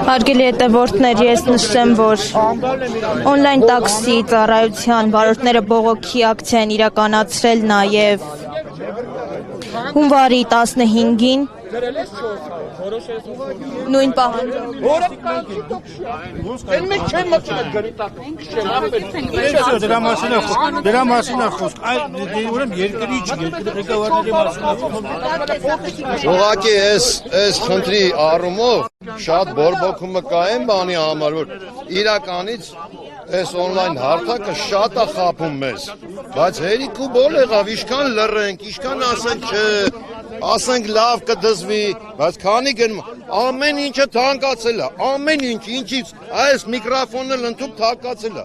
Հարգելի հետևորդներ, ես նշեմ, որ օնլայն տաքսի ծառայության վարորդները բողոքի ակցիա են իրականացրել նաև հունվարի 15-ին նույն Ուղղակի այս խնդրի առումով շատ բորբոքումը կա են բանի համար, որ իրականից այս օնլայն հարթակը շատ է խափում մեզ, բայց հերիք ու բոլ եղավ, իշքան լռենք, իշքան ասենք չէ, ասենք լավ կդզվի, բայց քանի գնում, ամեն ինչը թանկացել է, ամեն ինչ, ինչից այս միկրոֆոնը ընդհանուր թանկացել է,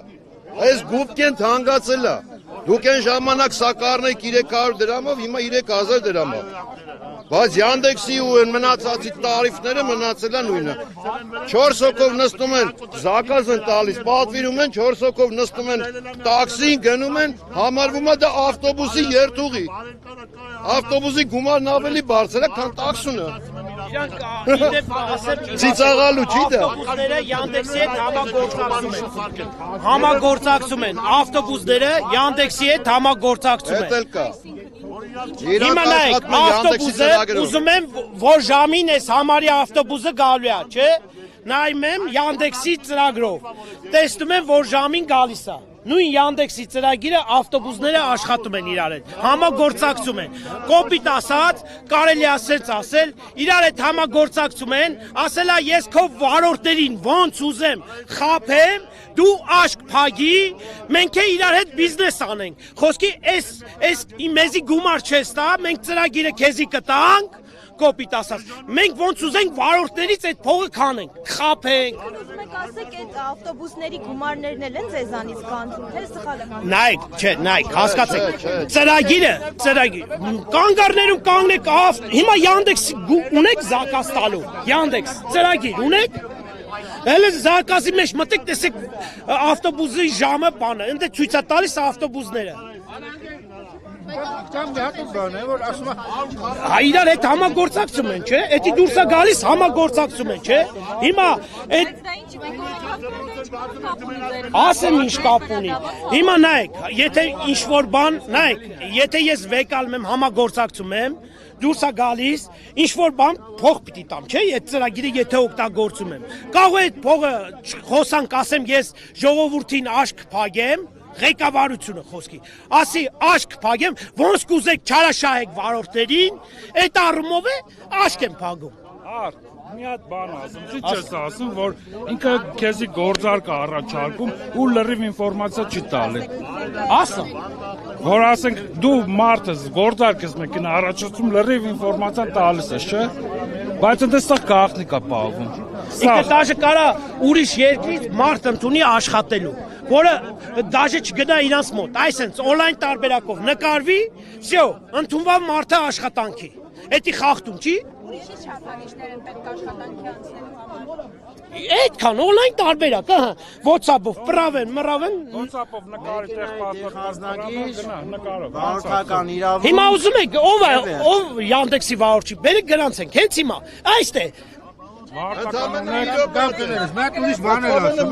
այս գուբկեն թանկացել է, դուք են ժամանակ սակարնեք 300 դրամով, հիմա 3000 դրամով, բայց Yandex-ի ու մնացածի տարիֆները մնացել է նույնը, 4 հոգով նստում են, զակազ են տալիս, պատվիրում են, 4 հոգով նստում են, տաքսին գնում են, համարվում է դա ավտոբուսի երթուղի, ավտոբուսի գումարն ավելի բարձր է, քան տաքսունը։ Ծիծաղալու չի դա։ Ավտոբուսները Yandex-ի հետ համագործակցում են, ավտոբուսները Yandex-ի հետ համագործակցում են։ Էդ էլ կա։ Հիմա նայեք, ավտոբուսը ուզում եմ, որ ժամին այս համարի ավտոբուսը գալու է, չէ՞։ Նայում եմ Yandex-ի ծրագրով, տեսնում եմ, որ ժամին գալիս է։ Նույն Yandex-ի ծրագիրը ավտոբուսները աշխատում են իրար հետ, համագործակցում են, կոպիտ ասած, կարելի ասել, իրար հետ համագործակցում են, ասելա ես քո վարորդներին ոնց ուզեմ խափեմ, դու աշկ փագի, մենք է իրար հետ բիզնես անենք, խոսքի այս մեզի գումար չես տա, մենք ծրագիրը քեզի կտանք, կոպիտ ասած, մենք ոնց ուզենք վարորդներից այդ փողը քանենք, խափենք։ Ուզում եք ասեք, այդ ավտոբուսների գումարներն էլ են ձեզանից կանցում, թե սխալ եմ։ Նայեք, չէ, նայեք, հասկացեք, ծրագիրը, կանգառներում կանգնեք, հիմա Yandex ունեք զակաս տալու, Yandex, ծրագիր ունեք, հələ զակասի մեջ մտեք, տեսեք ավտոբուսի ժամը բանը, ընդ է ցույց է տալիս ավտոբուսները։ Իրար հետ համագործակցում են, չէ՞, էդի դուրս է գալիս համագործակցում են, չէ՞, հիմա ասեմ ինչ կապ ունի, հիմա նայեք, եթե ինչ-որ բան, նայեք, եթե ես վեկալում եմ համագործակցում եմ, դուրս է գալիս, ինչ-որ բան փող պիտի տամ, չէ՞, այդ ծրագիրը եթե օգտագործում եմ, կարող է այդ փողը խոսանք, ասեմ ես ժողովրդին աշկ փագեմ, ղեկավարությունը խոսքի, ասի աշկ փագեմ, ոնց կուզեք չարաշահեք վարորդներին, այդ առումով է աշկ եմ փագում։ Մի հատ բան ասում, չի չես ասում, որ ինքը քեզի գործարք է առաջարկում ու լրիվ ինֆորմացիա չի տալի։ Ասա։ Որ ասենք դու մարդս գործարք ես մեկին առաջացում լրիվ ինֆորմացիան տալիս ես, չէ՞։ Բայց այնտեղ գաղտնիք է պահվում։ Ինքը դաժե կարա ուրիշ երկրից մարդ ընդունի աշխատելու, որը դաժե չգնա իրանց մոտ, այսենց օնլայն տարբերակով նկարվի, վсё, ընդունվա մարդը աշխատանքի։ Էդի խախտում չի։ Ուրիշի չափանիշներ են պետք աշխատանքի անցնելու համար։ Այդքան օնլայն տարբերակ, ահա, WhatsApp-ով պրավեն, մռավեն, WhatsApp-ով նկարի տեղ Խազնագիր, նկարով։ վարորդական իրավունք։ Հիմա ուզում եք, ով Yandex-ի վարորդի, բերեք գրանցենք, հենց հիմա, այստեղ։ Մեկ ուրիշ բաներ ասում,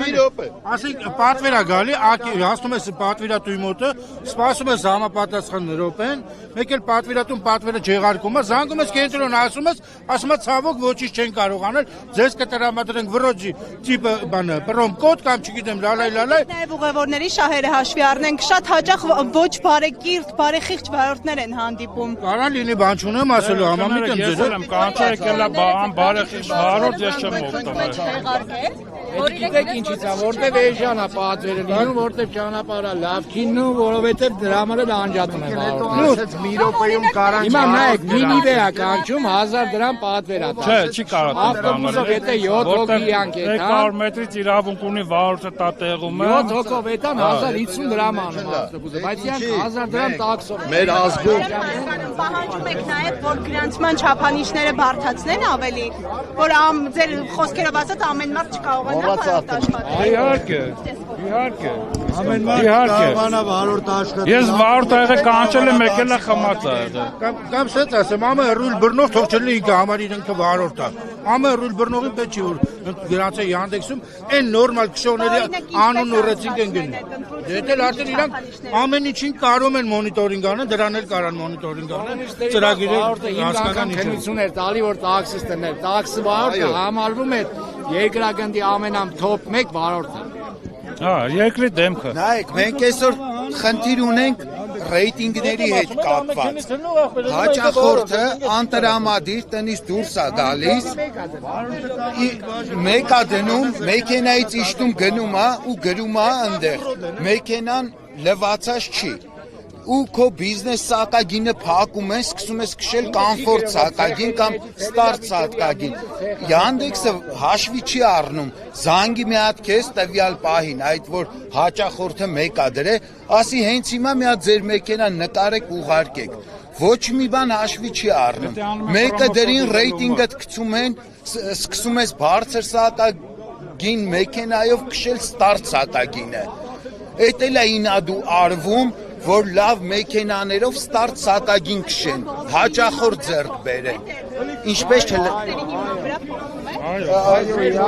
ասենք պատվերա գալի, հասնում ես պատվիրատուի մոտը, սպասում ես համապատասխան րոպեն, մեկ էլ պատվիրատուն պատվերը չեղարկում է, զանգում ես կենտրոն, ասում ես ցավոք ոչինչ չեն կարող անել, ձեզ կտրամադրենք վրոջի տիպը բանը, պրոմկոդ կամ չգիտեմ, լալայ։ Նաև ուղևորների շահերը հաշվի առնենք, շատ հաճախ ոչ բարեկիրթ, բարեխիղճ վարորդներ են հանդիպում։ Կարա լինի բան չունեմ ասելու, համամիտ եմ ձեզ։ Ես եմ կանչա եկել է բարեխիղճ վարորդ, ես չեմ օգտվել։ Գիտեք ինչից է, որտեվ էժան է պատվերը լինում, որտեվ ճանապարհը լավ քիննում, որովհետև դրա համար էլ անջատում են վարորդները։ Մի րոպեում կարան Հիմա նայեք, մինիվե է կանչում 1000 դրամ պատվեր է տալիս։ Չէ, չի կարող ավտոբուսով եթե 7 հոգի յանք է, 300 մետրից իրավունք ունի վարորդը տա տեղում է։ 7 հոգով էտան 1050 դրամ անում ավտոբուսը, բայց յանք 1000 դրամ տաքսով։ Մեր Պահանջում եք նաև, որ գրանցման չափանիշները բարդացնեն ավելի, որ կամ ձեր խոսքերով ասած ամեն մարդ չկարողանա վարորդ աշխատել։ Իհարկե։ Ամեն մարդ կարողանա վարորդ աշխատել։ Ես վարորդ եղել կանչել եմ եկել է խմած ա եղել։ Կամ սենց ասեմ, ամեն ռուլ բռնող թող չլինի ինքը համարին ինքը վարորդ է։ Ամեն ռուլ բռնողին պետք չի որ գրանցե Yandex-ում այն նորմալ քշողների անուն ու ռեցինգ են գնում։ Դե էլ արդեն իրանք ամեն ինչին կարող են մոնիտորինգ անեն, դրան էլ կարան մոնիտորինգ անեն։ Ծրագիրը հասկանան ինչ քննություն էր տալի որ տաքսիս տններ։ Տաքսի վարորդը համարվում է երկրագնդի ամենամ top 1 վարորդը։ Հա, երկրի դեմքը։ Նայեք, մենք այսօր խնդիր ունենք ռեյտինգների հետ կապված։ Հաճախորդը անտրամադիր տնից դուրս է գալիս, մեկ է դնում, մեքենայից իշտում գնում է ու գրում է այնտեղ։ Մեքենան լվացած չի։ Ու քո բիզնես սակագինը փակում ես, սկսում ես քշել կոմֆորտ սակագին կամ ստարտ սակագին։ Yandex-ը հաշվի չի առնում, զանգի մի հատ քեզ տվյալ պահին, այդ որ հաճախորդը մեկ է դրե, ասի հենց հիմա մի հատ ձեր մեքենան նկարեք ուղարկեք։ Ոչ մի բան հաշվի չի առնում։ Մեկը դրին ռեյտինգը գցում են, սկսում ես բարձր սակագին մեքենայով քշել ստարտ սակագինը։ Էդ էլ է ինադու արվում որ լավ մեքենաներով ստարտ սակագին քշեն, հաճախորդ ձեռք բերեն։ Ինչպես չէ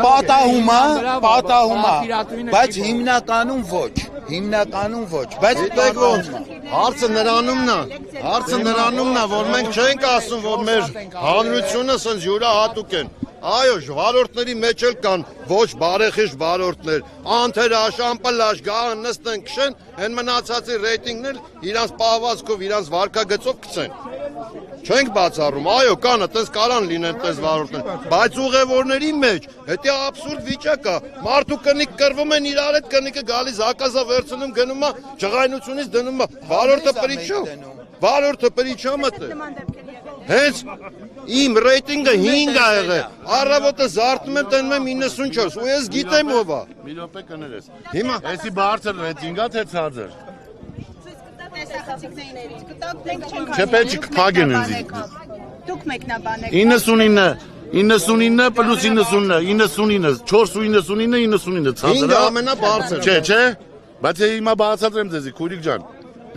պատահում է, բայց հիմնականում ոչ, բայց Հարցը նրանումն է, որ մենք չենք ասում, որ մեր հանրությունը սենց յուրահատուկ են։ Այո, վարորդների մեջ էլ կան ոչ բարեխիղճ վարորդներ, անթերաշ, պլաշ, գահան նստեն քշեն, այն մնացածի ռեյտինգն էլ իրանց պահվածքով, իրանց վարկագծով գցեն։ Չենք բացառում, այո, կան, այդպես կարան լինեն այդպես վարորդներ, բայց ուղևորների մեջ դա աբսուրդ վիճակ է։ Մարդու կնիկ կռվում են իրար հետ, կնիկը գալիս հակազա վերցնում գնում է, ջղայնությունից դնում է, վարորդը պրիչա մտե։ Հենց իմ ռեյտինգը 5 է եղել, առավոտը զարթնում եմ տնում եմ 94, ու ես գիտեմ ով է։ Մի րոպե կներես։ Հիմա էսի բարձր ռեյտինգա թե ցածր։ Չէ, պետք է կփագեն ինձ։ Դուք մեկնաբան եք։ 99 պլյուս 99, 4.99 ցածր։ 5-ը ամենաբարձր։ Չէ, բայց հիմա բացատրեմ ձեզի, քույրիկ ջան։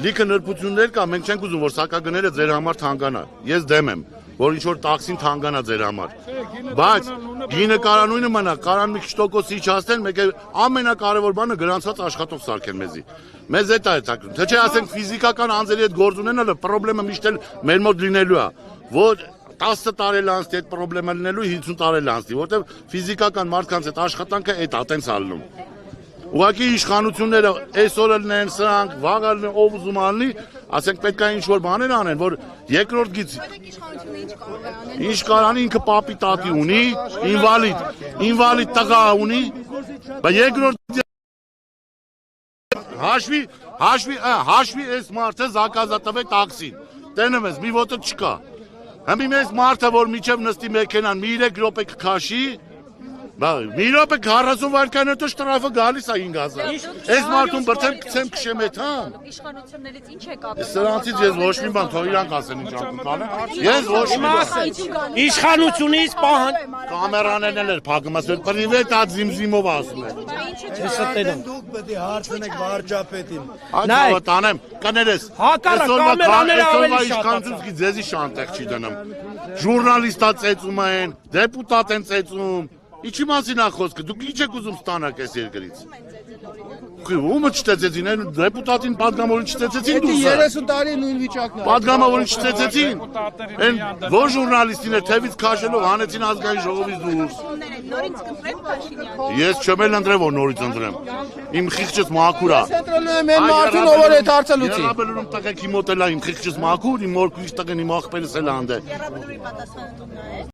Լիքը նրբություններ կա, մենք չենք ուզում որ սակագները ձեր համար թանկանա։ Ես դեմ եմ, որ ինչ որ տաքսին թանկանա ձեր համար։ Բայց գինը կարանույնը մնա, կարան մի քիչ տոկոսի իջացնեն, մեկ ամենակարևոր բանը գրանցած աշխատող սարքեն մեզի։ Մեզ էդ է հետաքրքրում։ Թե չէ ասենք ֆիզիկական անձերի հետ գործ ունենալը խնդրեմը միշտ էլ մեր մոտ լինելու է, որ 10 տարի անց այդ խնդրեմը լինելու 50 տարի անց, որտեղ ֆիզիկական մարդկանց այդ աշխատանքը այդ ատենց ալնում։ Ուղղակի իշխանությունները այսօր լինեն սրանք, վաղը լինեն ով ուզում ալնի, ասենք պետք է ինչ-որ բաներ անեն, որ երկրորդ գիծ ինչ կարանի ինքը պապի տատի ունի, ինվալիդ տղա ունի, բայց երկրորդ հաշվի այս մարդը զակազատվե տաքսին, տենեմ ես, մի ոտը չկա, հմի մեզ մարդը, որ միջև նստի մեքենան, մի 3 րոպե կքաշի, մի րոպե 40 վայրկյան հետո շտրաֆը գալիս է 5000։ Այս մարդուն բրցեմ կցեմ քշեմ հետ, հա։ Իշխանություններից ինչ է կապը։ Սրանցից ես ոչ մի բան, թող իրանք ասեն ինչ ակնկալ են։ Ես ոչ մի բան։ Իշխանությունից պահան կամերաներն էլ փակում ասել, պրիվետ ա զիմզիմով ասում են։ Դուք պետք է հարցնեք վարչապետին։ Այդ տանեմ, կներես։ Այսօրվա իշխանությունից ձեզի շանտեղ չի դնում։ Ժուրնալիստա ծեծում են, դեպուտատ են ծեծում։ Ինչի մասին է խոսքը, դուք ինչ եք ուզում ստանաք այս երկրից։ Ումը չտեծեցին, այն դեպուտատին պատգամավորին չտեծեցին դուրս։ 30 տարի նույն վիճակն է։ Պատգամավորին չտեծեցին։ Այն ոչ ժուրնալիստին է թևից քաշելով հանեցին ազգային ժողովից դուրս։ Նորից կընտրեք Փաշինյան։ Ես չեմ էլ ընտրեմ, որ նորից ընտրեմ։ Իմ խիղճս մաքուր է։ Ընտրում եմ մարդուն, ով որ այդ հարցը լուծի։ Երաբելուրում տղեքի մոտ էլ է իմ խիղճս մաքուր, իմ մորքույց տղեն իմ աղբերս էլ անդե։ Երաբելուրի պատասխանատունն է։